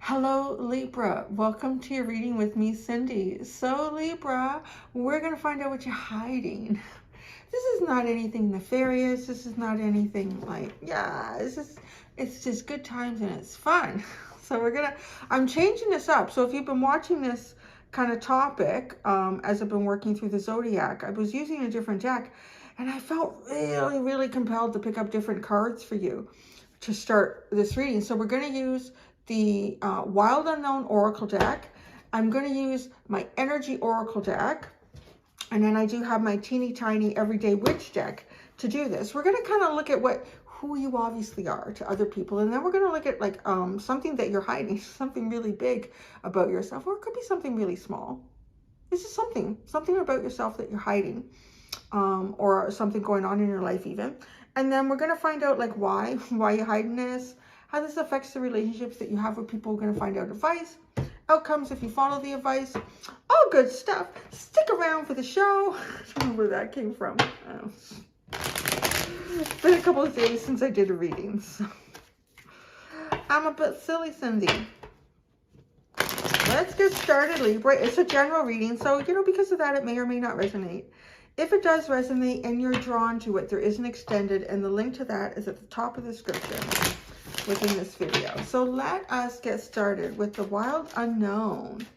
Hello, Libra. Welcome to your reading with me, Cindy. So, Libra, we're going to find out what you're hiding. This is not anything nefarious. This is not anything like, it's just good times and it's fun. So I'm changing this up. So if you've been watching this kind of topic, as I've been working through the Zodiac, I was using a different deck and I felt really, really compelled to pick up different cards for you to start this reading. So we're going to use the Wild Unknown Oracle deck. I'm going to use my Energy Oracle deck. And then I do have my teeny tiny Everyday Witch deck to do this. We're going to kind of look at who you obviously are to other people. And then we're going to look at like something that you're hiding, something really big about yourself, or it could be something really small. This is something about yourself that you're hiding, or something going on in your life even. And then we're going to find out like why you're hiding this, how this affects the relationships that you have with people. We're going to find out advice, outcomes if you follow the advice, all good stuff. Stick around for the show. I don't know where that came from. It's been a couple of days since I did a reading, so I'm a bit silly, Cindy. Let's get started, Libra. It's a general reading, so, because of that, it may or may not resonate. If it does resonate and you're drawn to it, there is an extended, and the link to that is at the top of the description within this video. So let us get started with the Wild Unknown.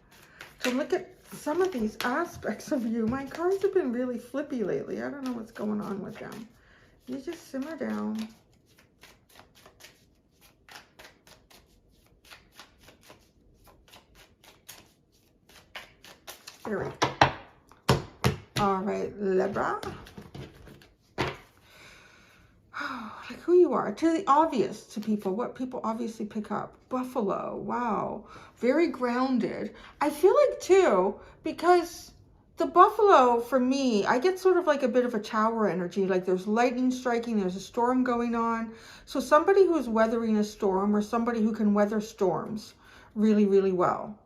To look at some of these aspects of you. My cards have been really flippy lately. I don't know what's going on with them. You just simmer down. There we go. All right, Libra. Like who you are, to the obvious to people, what people obviously pick up. Buffalo, wow, very grounded. I feel like too, because the buffalo for me, I get sort of like a bit of a tower energy, like there's lightning striking, there's a storm going on. So somebody who's weathering a storm, or somebody who can weather storms really, really well.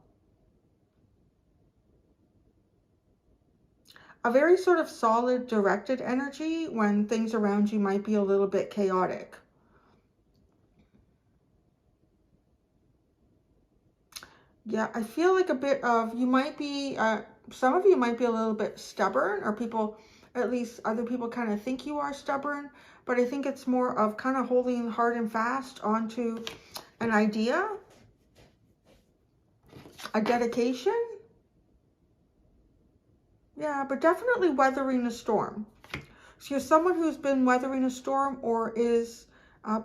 A very sort of solid, directed energy when things around you might be a little bit chaotic. Yeah, I feel like a bit of, you might be, some of you might be a little bit stubborn, or people, at least other people kind of think you are stubborn, but I think it's more of kind of holding hard and fast onto an idea, a dedication. Yeah, but definitely weathering a storm. So you're someone who's been weathering a storm, or is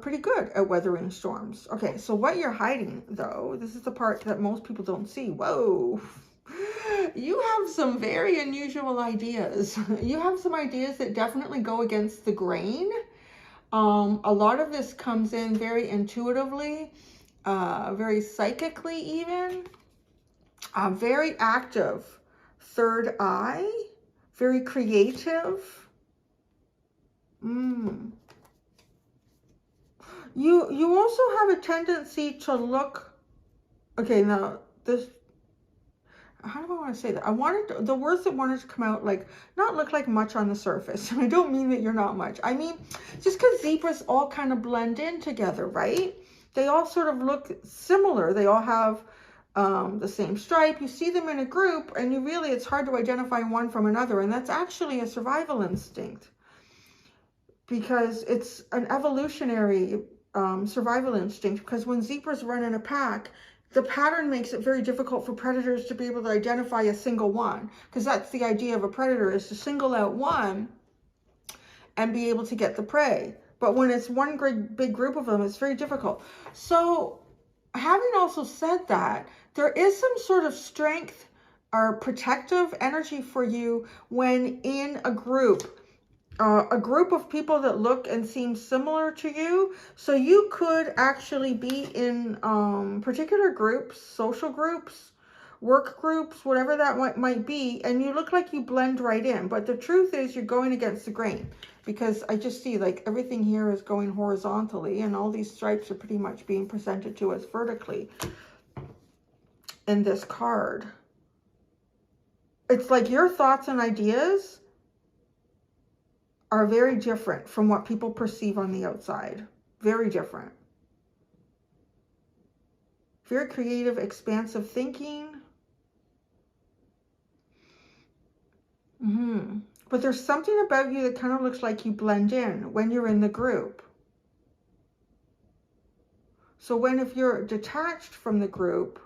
pretty good at weathering storms. Okay, so what you're hiding, though, this is the part that most people don't see. Whoa. You have some very unusual ideas. You have some ideas that definitely go against the grain. A lot of this comes in very intuitively, very psychically even. Very active third eye, very creative. You also have a tendency to look, okay, now this, how do I want to say that? The words that wanted to come out, like, not look like much on the surface. And I don't mean that you're not much. I mean, just because zebras all kind of blend in together, right? They all sort of look similar. They all have the same stripe. You see them in a group, and it's hard to identify one from another. And that's actually a survival instinct, because it's an evolutionary survival instinct. Because when zebras run in a pack, the pattern makes it very difficult for predators to be able to identify a single one, because that's the idea of a predator, is to single out one and be able to get the prey. But when it's one big group of them, it's very difficult. So having also said that, there is some sort of strength or protective energy for you when in a group of people that look and seem similar to you. So you could actually be in particular groups, social groups, work groups, whatever that might be, and you look like you blend right in. But the truth is you're going against the grain, because I just see like everything here is going horizontally, and all these stripes are pretty much being presented to us vertically in this card. It's like your thoughts and ideas are very different from what people perceive on the outside. Very different. Very creative, expansive thinking. But there's something about you that kind of looks like you blend in when you're in the group. So if you're detached from the group,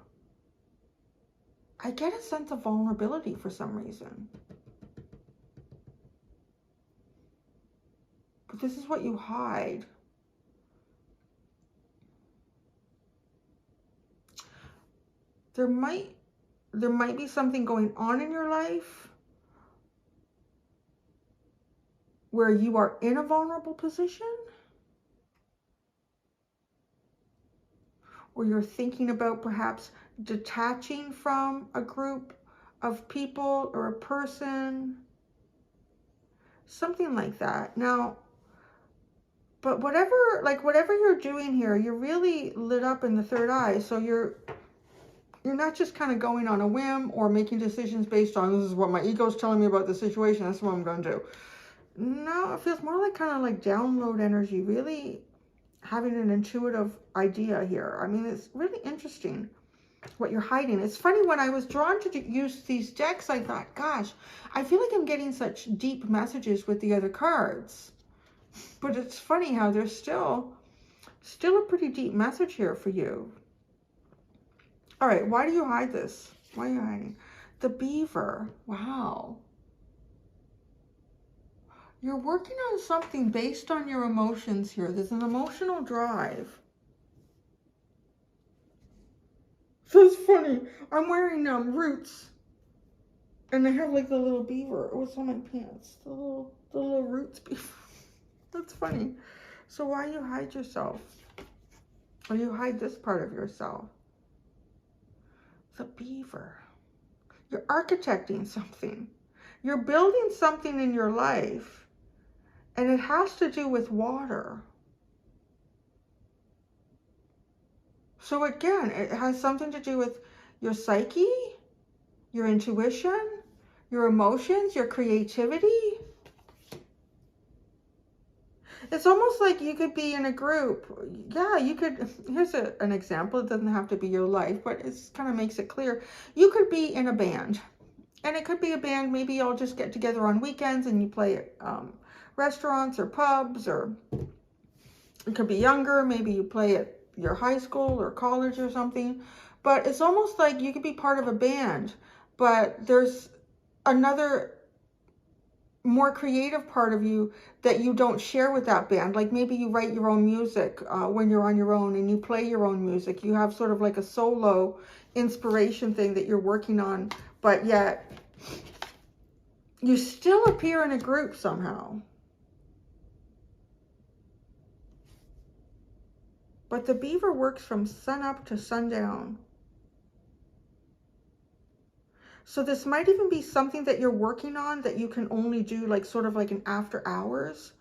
I get a sense of vulnerability for some reason. But this is what you hide. There might be something going on in your life where you are in a vulnerable position, or you're thinking about perhaps detaching from a group of people or a person, something like that. Now, but whatever you're doing here, you're really lit up in the third eye. So you're not just kind of going on a whim or making decisions based on, this is what my ego's telling me about the situation, that's what I'm going to do. No, it feels more like kind of like download energy, really having an intuitive idea here. I mean, it's really interesting what you're hiding. It's funny, when I was drawn to use these decks, I thought, gosh, I feel like I'm getting such deep messages with the other cards. But it's funny how there's still a pretty deep message here for you. All right, why do you hide this? Why are you hiding? The beaver. Wow. You're working on something based on your emotions here. There's an emotional drive. So it's funny. I'm wearing roots. And I have like the little beaver. It was on my pants. The little roots beaver. That's funny. So why you hide yourself? Or you hide this part of yourself? The beaver. You're architecting something. You're building something in your life. And it has to do with water. So again, it has something to do with your psyche, your intuition, your emotions, your creativity. It's almost like you could be in a group. Yeah, you could. Here's an example. It doesn't have to be your life, but it kind of makes it clear. You could be in a band. And it could be a band, maybe y'all just get together on weekends and you play at restaurants or pubs, or it could be younger. Maybe you play at your high school or college or something. But it's almost like you could be part of a band, but there's another more creative part of you that you don't share with that band. Like maybe you write your own music when you're on your own and you play your own music. You have sort of like a solo inspiration thing that you're working on, but yet you still appear in a group somehow. But the beaver works from sunup to sundown. So this might even be something that you're working on that you can only do like sort of like an after hours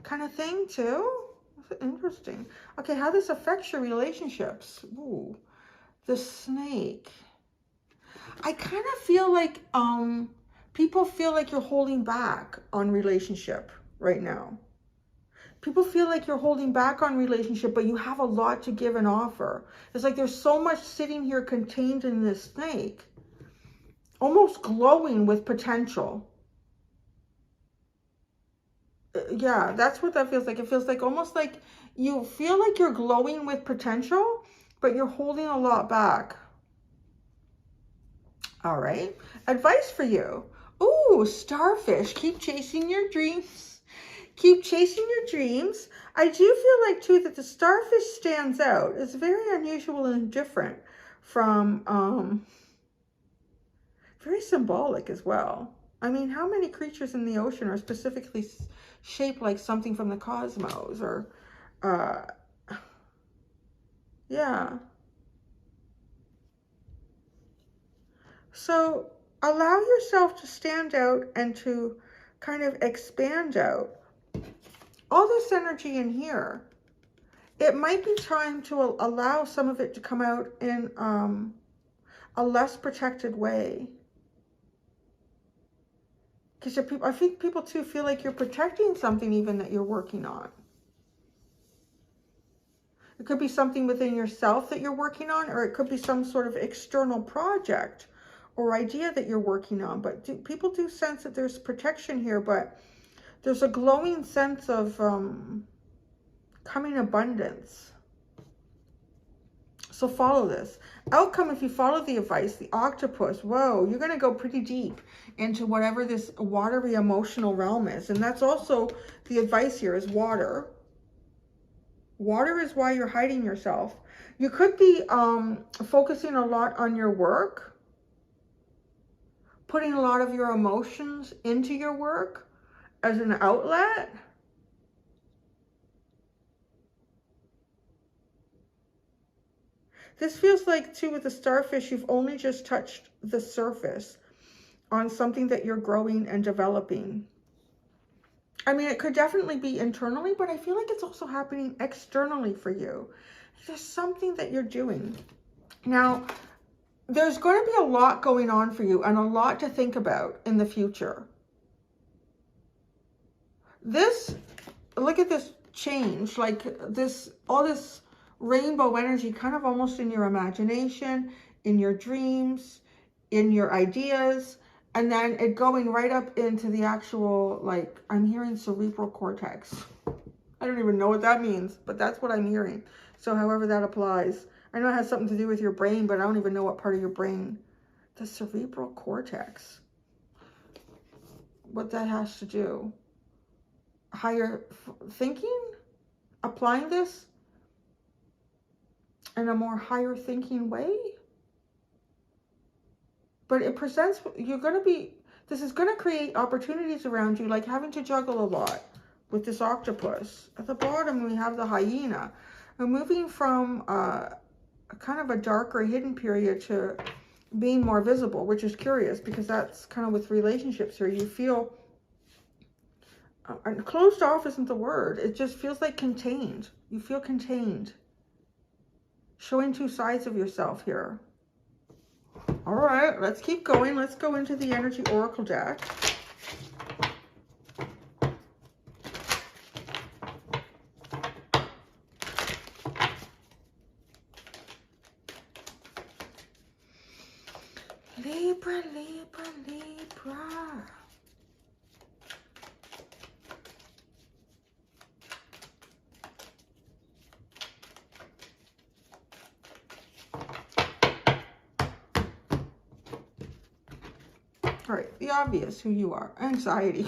kind of thing too. That's interesting. Okay, how this affects your relationships. Ooh, the snake. I kind of feel like people feel like you're holding back on relationship right now. People feel like you're holding back on relationship, but you have a lot to give and offer. It's like there's so much sitting here contained in this snake, almost glowing with potential. Yeah, that's what that feels like. It feels like almost like you feel like you're glowing with potential, but you're holding a lot back. All right. Advice for you. Ooh, starfish. Keep chasing your dreams. Keep chasing your dreams. I do feel like, too, that the starfish stands out. It's very unusual and different from, very symbolic as well. I mean, how many creatures in the ocean are specifically shaped like something from the cosmos? Or, yeah. So allow yourself to stand out and to kind of expand out. All this energy in here, it might be time to allow some of it to come out in a less protected way. Because I think people too feel like you're protecting something even that you're working on. It could be something within yourself that you're working on, or it could be some sort of external project or idea that you're working on. But people do sense that there's protection here, but there's a glowing sense of coming abundance. So follow this. Outcome, if you follow the advice, the octopus, whoa, you're going to go pretty deep into whatever this watery emotional realm is. And that's also the advice here is water. Water is why you're hiding yourself. You could be focusing a lot on your work, putting a lot of your emotions into your work as an outlet. This feels like, too, with the starfish, you've only just touched the surface on something that you're growing and developing. I mean, it could definitely be internally, but I feel like it's also happening externally for you. There's something that you're doing. Now, there's going to be a lot going on for you and a lot to think about in the future. This, look at this change, like this, all this rainbow energy kind of almost in your imagination, in your dreams, in your ideas, and then it going right up into the actual, like, I'm hearing cerebral cortex. I don't even know what that means, but that's what I'm hearing. So however that applies. I know it has something to do with your brain, but I don't even know what part of your brain. The cerebral cortex. What that has to do. Higher thinking? Applying this in a more higher thinking way? But it presents, you're going to be, this is going to create opportunities around you, like having to juggle a lot with this octopus. At the bottom, we have the hyena. We're moving from a kind of a darker hidden period to being more visible, which is curious because that's kind of with relationships here. You feel, closed off isn't the word. It just feels like contained. You feel contained. Showing two sides of yourself here. All right, let's keep going. Let's go into the Energy Oracle deck. Libra, Libra, Libra. All right, the obvious, who you are. Anxiety.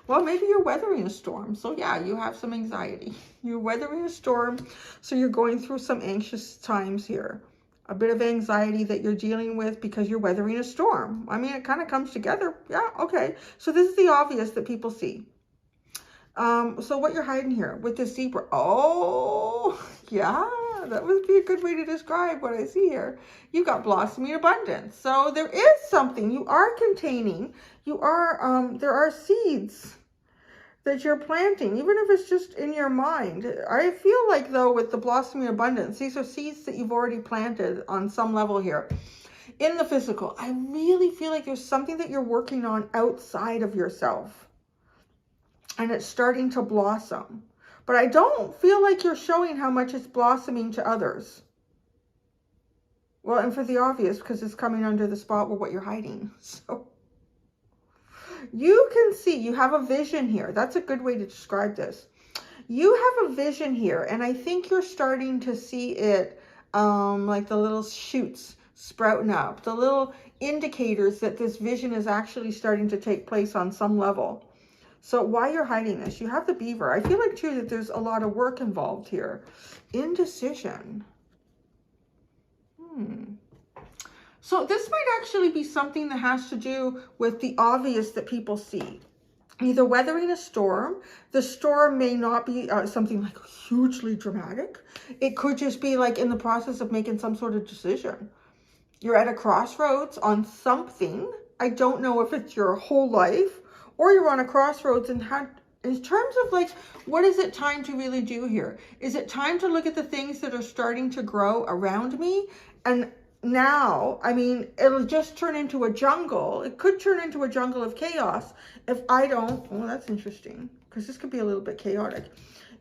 Well, maybe you're weathering a storm. So yeah, you have some anxiety. You're weathering a storm, so you're going through some anxious times here. A bit of anxiety that you're dealing with because you're weathering a storm. I mean, it kind of comes together. Yeah, okay. So this is the obvious that people see. So what you're hiding here with the zebra. Oh, yeah, that would be a good way to describe what I see here. You got blossoming abundance. So there is something you are containing. You are, there are seeds that you're planting, even if it's just in your mind. I feel like, though, with the blossoming abundance, these are seeds that you've already planted on some level here. In the physical, I really feel like there's something that you're working on outside of yourself. And it's starting to blossom. But I don't feel like you're showing how much it's blossoming to others. Well, and for the obvious, because it's coming under the spot with what you're hiding. So you can see, you have a vision here. That's a good way to describe this. You have a vision here, and I think you're starting to see it like the little shoots sprouting up, the little indicators that this vision is actually starting to take place on some level. So why you're hiding this? You have the beaver. I feel like, too, that there's a lot of work involved here. Indecision. So this might actually be something that has to do with the obvious that people see. Either weathering a storm. The storm may not be something like hugely dramatic. It could just be like in the process of making some sort of decision. You're at a crossroads on something. I don't know if it's your whole life, or you're on a crossroads and in terms of like, what is it time to really do here? Is it time to look at the things that are starting to grow around me? And now, I mean, it'll just turn into a jungle. It could turn into a jungle of chaos if I don't, well, that's interesting, because this could be a little bit chaotic.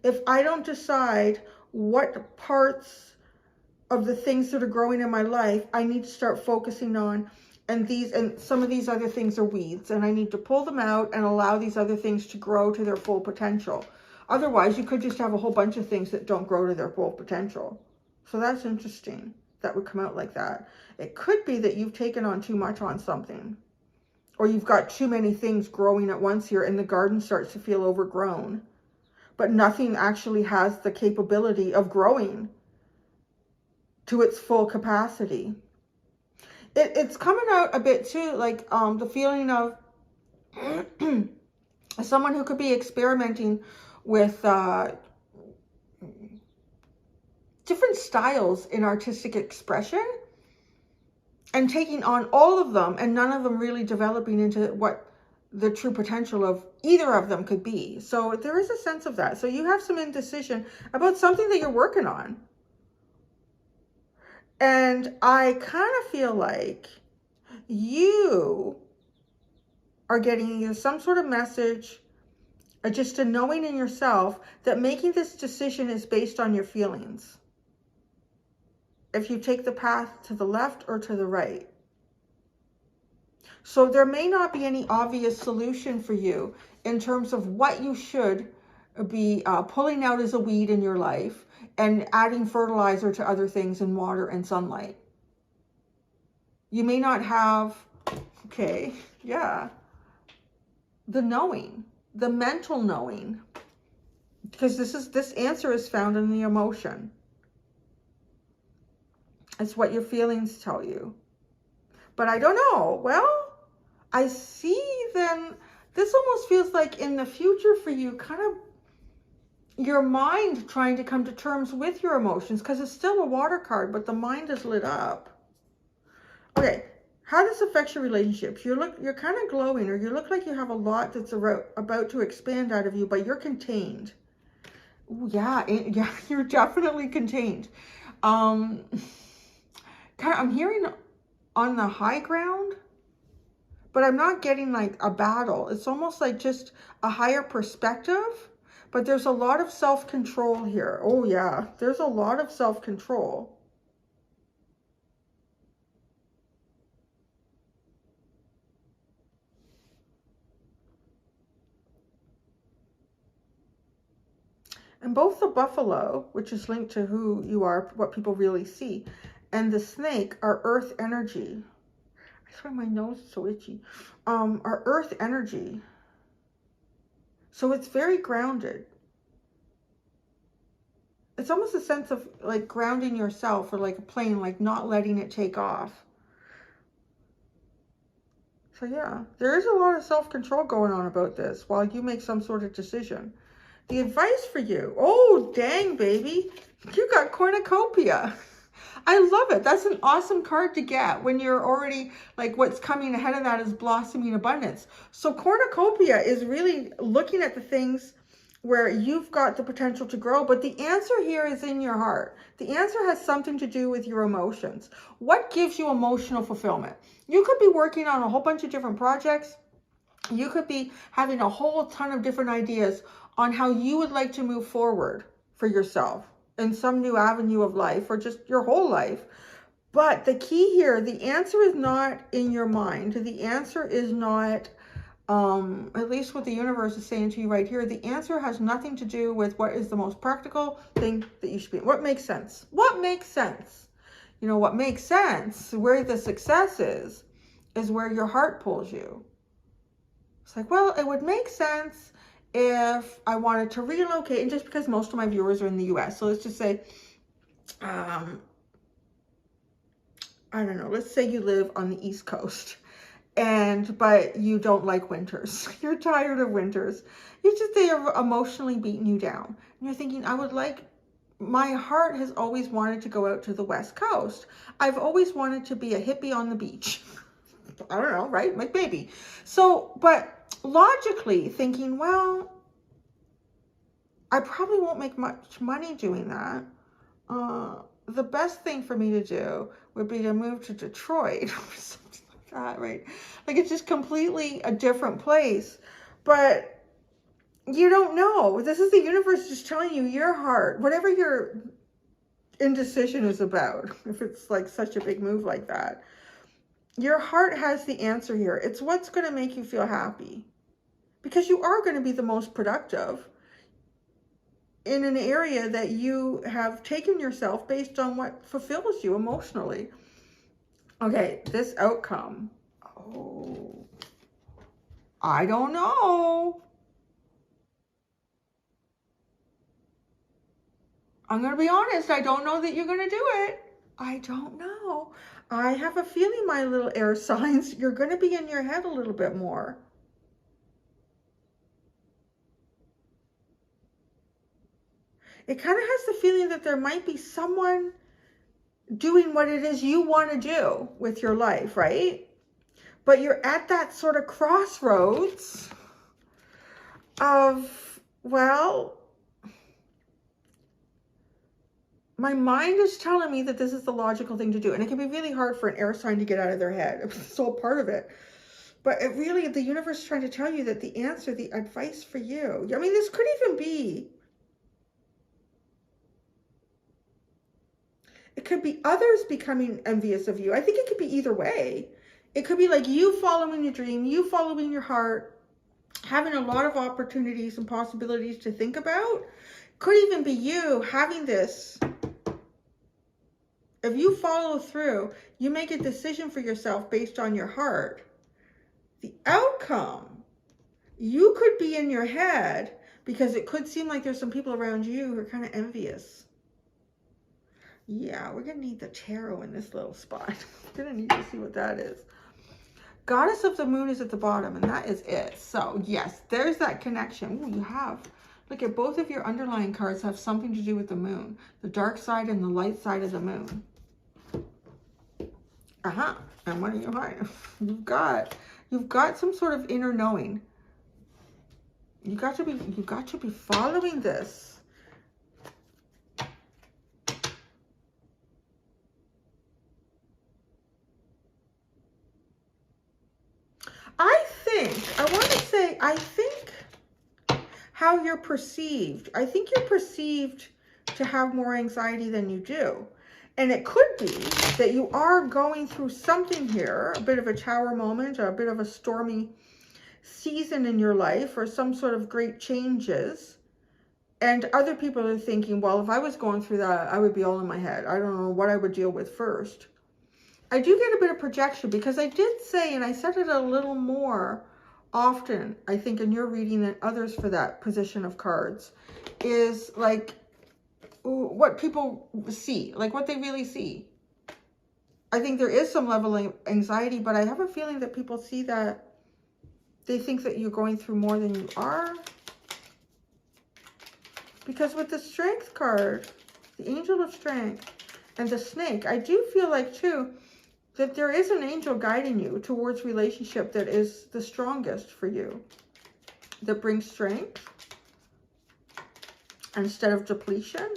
If I don't decide what parts of the things that are growing in my life I need to start focusing on, and some of these other things are weeds, and I need to pull them out and allow these other things to grow to their full potential. Otherwise, you could just have a whole bunch of things that don't grow to their full potential. So that's interesting. That would come out like that. It could be that you've taken on too much on something, or you've got too many things growing at once here, and the garden starts to feel overgrown, but nothing actually has the capability of growing to its full capacity. It's coming out a bit too, like the feeling of someone who could be experimenting with different styles in artistic expression and taking on all of them, and none of them really developing into what the true potential of either of them could be. So there is a sense of that. So you have some indecision about something that you're working on. And I kind of feel like you are getting either some sort of message or just a knowing in yourself that making this decision is based on your feelings. If you take the path to the left or to the right. So there may not be any obvious solution for you in terms of what you should be pulling out as a weed in your life and adding fertilizer to other things in water and sunlight. You may not have, okay, yeah, the knowing, the mental knowing, because this answer is found in the emotion. It's what your feelings tell you. But I don't know. Well, I see then this almost feels like in the future for you, kind of your mind trying to come to terms with your emotions, because it's still a water card, but the mind is lit up. Okay, how this affects your relationships. You're kind of glowing, or you look like you have a lot that's about to expand out of you, but you're contained. Ooh, yeah, you're definitely contained. I'm hearing on the high ground, but I'm not getting like a battle. It's almost like just a higher perspective. But there's a lot of self-control here. Oh yeah, there's a lot of self-control. And both the buffalo, which is linked to who you are, what people really see, and the snake are earth energy. I swear my nose is so itchy. Are earth energy. So it's very grounded. It's almost a sense of like grounding yourself, or like a plane, like not letting it take off. So yeah, there is a lot of self-control going on about this while you make some sort of decision. The advice for you, oh dang baby, you got cornucopia. I love it. That's an awesome card to get when you're already like what's coming ahead of that is blossoming abundance. So cornucopia is really looking at the things where you've got the potential to grow, but the answer here is in your heart. The answer has something to do with your emotions. What gives you emotional fulfillment? You could be working on a whole bunch of different projects. You could be having a whole ton of different ideas on how you would like to move forward for yourself in some new avenue of life, or just your whole life. But the key here, the answer is not in your mind. The answer is not, at least what the universe is saying to you right here, the answer has nothing to do with what is the most practical thing that you should be. What makes sense? What makes sense? You know, what makes sense, where the success is where your heart pulls you. It's like, well, it would make sense if I wanted to relocate, and just because most of my viewers are in the US, so let's just say, I don't know, let's say you live on the East Coast, but you don't like winters. You're tired of winters. They are emotionally beating you down. And you're thinking, my heart has always wanted to go out to the West Coast. I've always wanted to be a hippie on the beach. I don't know, right? Like maybe. So, but logically thinking, well, I probably won't make much money doing that. The best thing for me to do would be to move to Detroit or something like that, right? Like it's just completely a different place. But You don't know. This is the universe just telling you your heart, whatever your indecision is about, if it's like such a big move like that, your heart has the answer here. It's what's going to make you feel happy, because you are going to be the most productive in an area that you have taken yourself based on what fulfills you emotionally. Okay, this outcome. Oh, I don't know. I'm going to be honest. I don't know that you're going to do it. I don't know. I have a feeling, my little air signs, you're going to be in your head a little bit more. It kind of has the feeling that there might be someone doing what it is you want to do with your life, right? But you're at that sort of crossroads of, well, my mind is telling me that this is the logical thing to do. And it can be really hard for an air sign to get out of their head. It's all part of it. But it really, the universe is trying to tell you that the answer, the advice for you, I mean, this could even be, it could be others becoming envious of you. I think it could be either way. It could be like you following your dream, you following your heart, having a lot of opportunities and possibilities to think about. Could even be you having this. If you follow through, you make a decision for yourself based on your heart. The outcome, you could be in your head, because it could seem like there's some people around you who are kind of envious. Yeah, we're going to need the tarot in this little spot. We're going to need to see what that is. Goddess of the Moon is at the bottom, and that is it. So, yes, there's that connection. Ooh, you have. Look at both of your underlying cards have something to do with the moon. The dark side and the light side of the moon. And what are you hiding? You've got some sort of inner knowing. You got to be following this. I think how you're perceived. I think you're perceived to have more anxiety than you do. And it could be that you are going through something here, a bit of a tower moment, or a bit of a stormy season in your life, or some sort of great changes. And other people are thinking, well, if I was going through that, I would be all in my head. I don't know what I would deal with first. I do get a bit of projection, because I did say, and I said it a little more often, I think, in your reading than others for that position of cards, is like what people see, like what they really see. I think there is some level of anxiety, but I have a feeling that people see that they think that you're going through more than you are. Because with the Strength card, the Angel of Strength, and the Snake, I do feel like, too, that there is an angel guiding you towards relationship that is the strongest for you, that brings strength instead of depletion.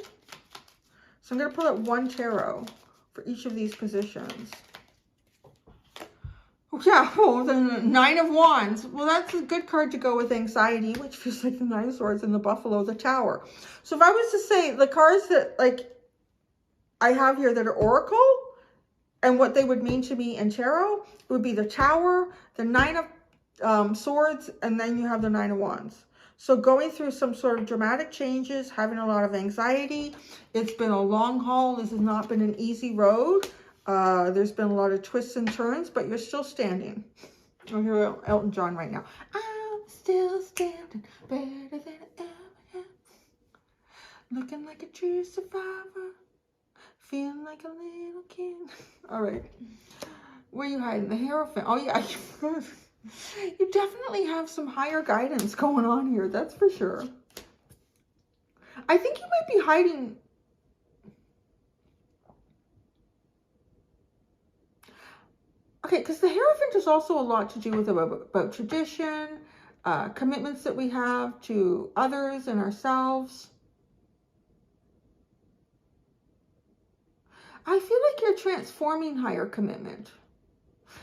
So I'm going to pull out one tarot for each of these positions. Yeah, oh, the Nine of Wands. Well, that's a good card to go with anxiety, which feels like the Nine of Swords, and the Buffalo, the Tower. So if I was to say the cards that, like, I have here that are Oracle, and what they would mean to me in tarot, it would be the Tower, the Nine of Swords, and then you have the Nine of Wands. So going through some sort of dramatic changes, having a lot of anxiety. It's been a long haul. This has not been an easy road. There's been a lot of twists and turns, but you're still standing. I'll hear Elton John right now. I'm still standing better than I ever have. Looking like a true survivor. Feeling like a little kid. All right. Where are you hiding? The Hierophant. Oh, yeah. You definitely have some higher guidance going on here. That's for sure. I think you might be hiding. Okay, because the Hierophant is also a lot to do with about tradition, commitments that we have to others and ourselves. I feel like you're transforming higher commitment,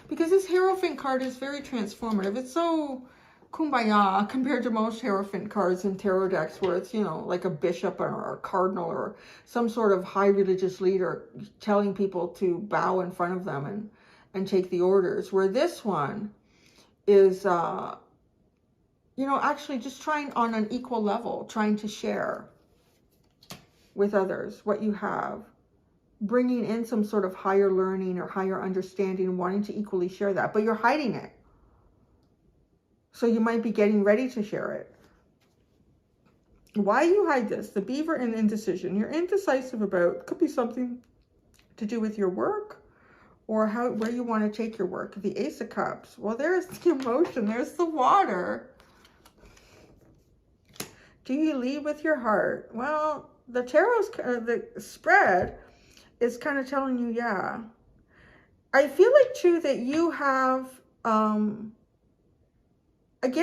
because this Hierophant card is very transformative. It's so kumbaya compared to most Hierophant cards in tarot decks where it's, you know, like a bishop or a cardinal or some sort of high religious leader telling people to bow in front of them and take the orders. Where this one is, you know, actually just trying on an equal level, trying to share with others what you have, bringing in some sort of higher learning or higher understanding, wanting to equally share that, but you're hiding it. So you might be getting ready to share it. Why you hide this? The beaver and indecision. You're indecisive about, could be something to do with your work or where you want to take your work. The Ace of Cups. Well, there's the emotion. There's the water. Do you lead with your heart? Well, the tarot's, the spread is kind of telling you, yeah. I feel like too that you have, again,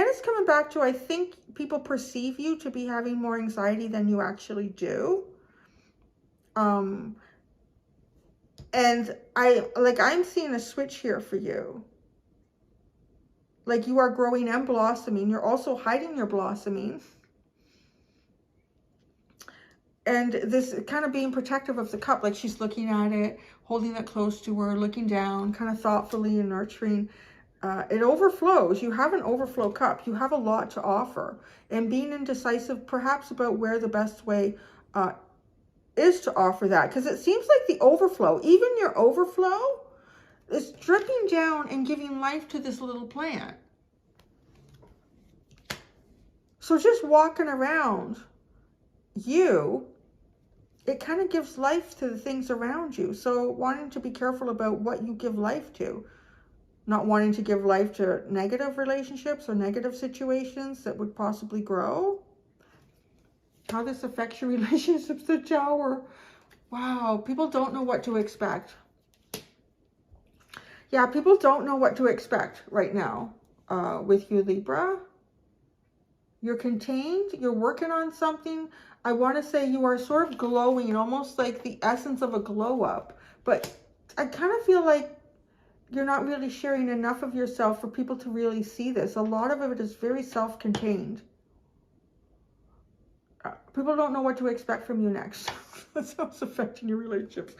it's coming back to, I think people perceive you to be having more anxiety than you actually do. And I'm seeing a switch here for you. Like you are growing and blossoming. You're also hiding your blossoming. And this kind of being protective of the cup, like she's looking at it, holding it close to her, looking down, kind of thoughtfully and nurturing. It overflows. You have an overflow cup. You have a lot to offer. And being indecisive perhaps about where the best way is to offer that. Because it seems like the overflow, even your overflow, is dripping down and giving life to this little plant. So just walking around you, it kind of gives life to the things around you. So wanting to be careful about what you give life to. Not wanting to give life to negative relationships or negative situations that would possibly grow. How this affects your relationships, the Tower. Wow, people don't know what to expect. Yeah, people don't know what to expect right now with you, Libra. You're contained, you're working on something. I want to say you are sort of glowing, almost like the essence of a glow up. But I kind of feel like you're not really sharing enough of yourself for people to really see this. A lot of it is very self-contained. People don't know what to expect from you next. That's how it's affecting your relationships.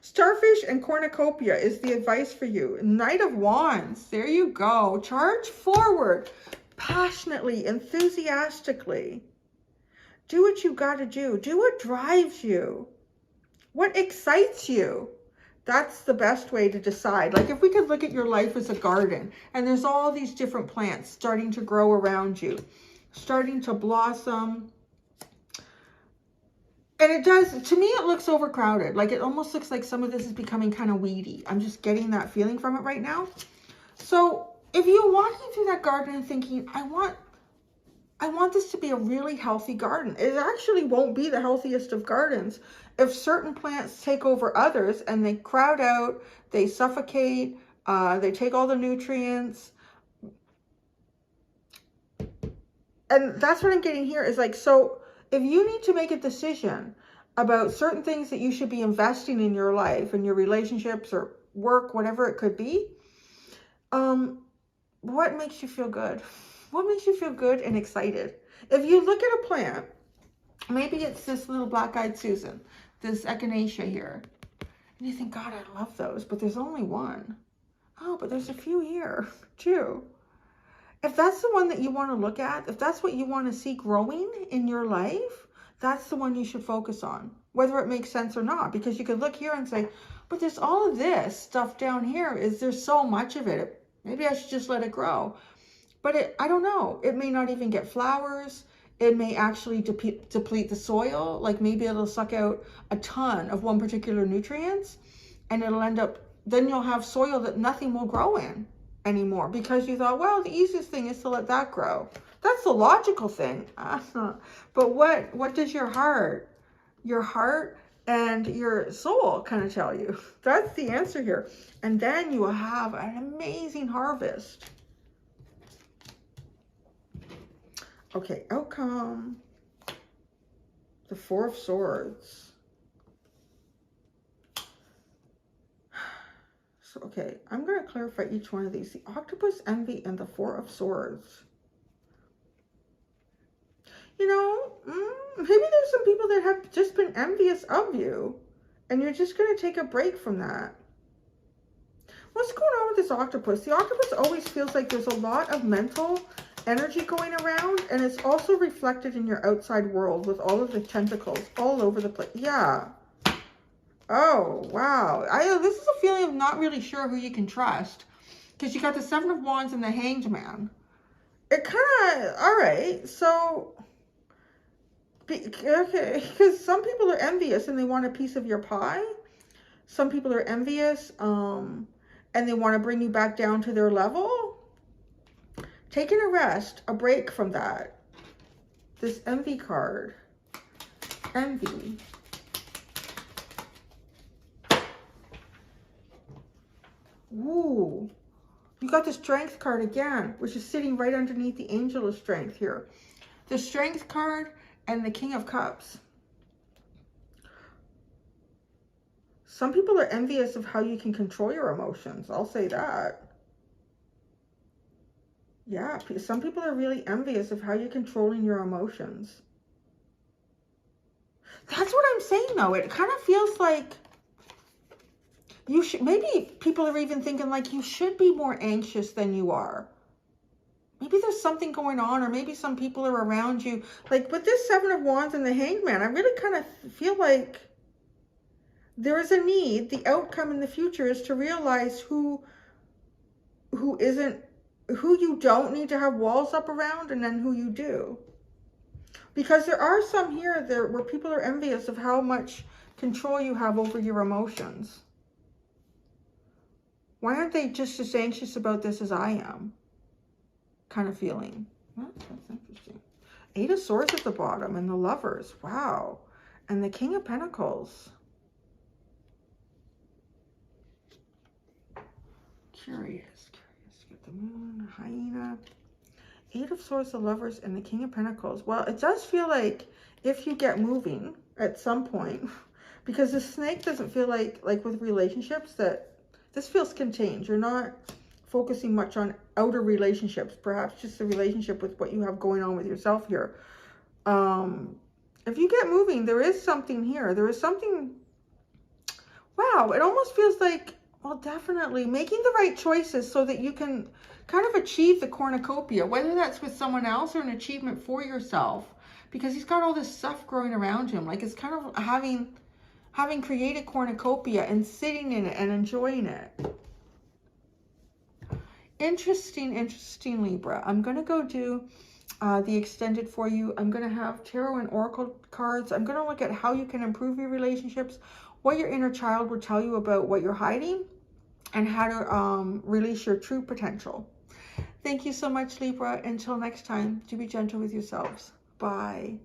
Starfish and cornucopia is the advice for you. Knight of Wands. There you go. Charge forward. Passionately, enthusiastically. Do what you got to do. Do what drives you. What excites you. That's the best way to decide. Like if we could look at your life as a garden and there's all these different plants starting to grow around you, starting to blossom. And it does, to me, it looks overcrowded. Like it almost looks like some of this is becoming kind of weedy. I'm just getting that feeling from it right now. So if you're walking through that garden and thinking, I want this to be a really healthy garden. It actually won't be the healthiest of gardens if certain plants take over others and they crowd out, they suffocate, they take all the nutrients. And that's what I'm getting here is like, so if you need to make a decision about certain things that you should be investing in your life, in your relationships or work, whatever it could be, what makes you feel good? What makes you feel good and excited? If you look at a plant, maybe it's this little black-eyed Susan, this echinacea here. And you think, God, I love those, but there's only one. Oh, but there's a few here too. If that's the one that you want to look at, if that's what you want to see growing in your life, that's the one you should focus on, whether it makes sense or not. Because you could look here and say, but there's all of this stuff down here. There's so much of it. Maybe I should just let it grow. But I don't know. It may not even get flowers. It may actually deplete the soil. Like maybe it'll suck out a ton of one particular nutrients and it'll end up, then you'll have soil that nothing will grow in anymore because you thought, well, the easiest thing is to let that grow. That's the logical thing. But what does your heart and your soul kind of tell you? That's the answer here. And then you will have an amazing harvest. Okay, outcome. The Four of Swords. So, okay, I'm going to clarify each one of these. The Octopus, Envy, and the Four of Swords. You know, maybe there's some people that have just been envious of you, and you're just going to take a break from that. What's going on with this octopus? The octopus always feels like there's a lot of mental energy going around, and it's also reflected in your outside world with all of the tentacles all over the place. Yeah. Oh, wow. This is a feeling of not really sure who you can trust, because you got the Seven of Wands and the Hanged Man. It kind of, all right, so, okay, because some people are envious and they want a piece of your pie. Some people are envious and they want to bring you back down to their level. Taking a rest, a break from that. This envy card. Envy. Ooh. You got the Strength card again, which is sitting right underneath the Angel of Strength here. The Strength card and the King of Cups. Some people are envious of how you can control your emotions. I'll say that. Yeah, some people are really envious of how you're controlling your emotions. That's what I'm saying, though. It kind of feels like you should, maybe people are even thinking like you should be more anxious than you are. Maybe there's something going on, or maybe some people are around you. Like with this Seven of Wands and the Hanged Man, I really kind of feel like there is a need. The outcome in the future is to realize who you don't need to have walls up around, and then who you do. Because there are some here where people are envious of how much control you have over your emotions. Why aren't they just as anxious about this as I am? Kind of feeling. Well, that's interesting. Eight of Swords at the bottom and the Lovers. Wow. And the King of Pentacles. Curious. Get the Moon, Hyena. Eight of Swords, the Lovers, and the King of Pentacles. Well, it does feel like if you get moving at some point, because the Snake doesn't feel like with relationships, that this feels contained. You're not focusing much on outer relationships, perhaps just the relationship with what you have going on with yourself here. If you get moving, there is something here. There is something, wow, it almost feels like, well, definitely making the right choices so that you can kind of achieve the cornucopia, whether that's with someone else or an achievement for yourself, because he's got all this stuff growing around him. Like it's kind of having created cornucopia and sitting in it and enjoying it. Interesting, Libra. I'm going to go do the extended for you. I'm going to have tarot and oracle cards. I'm going to look at how you can improve your relationships, what your inner child will tell you about what you're hiding, and how to release your true potential. Thank you so much, Libra. Until next time, do be gentle with yourselves. Bye.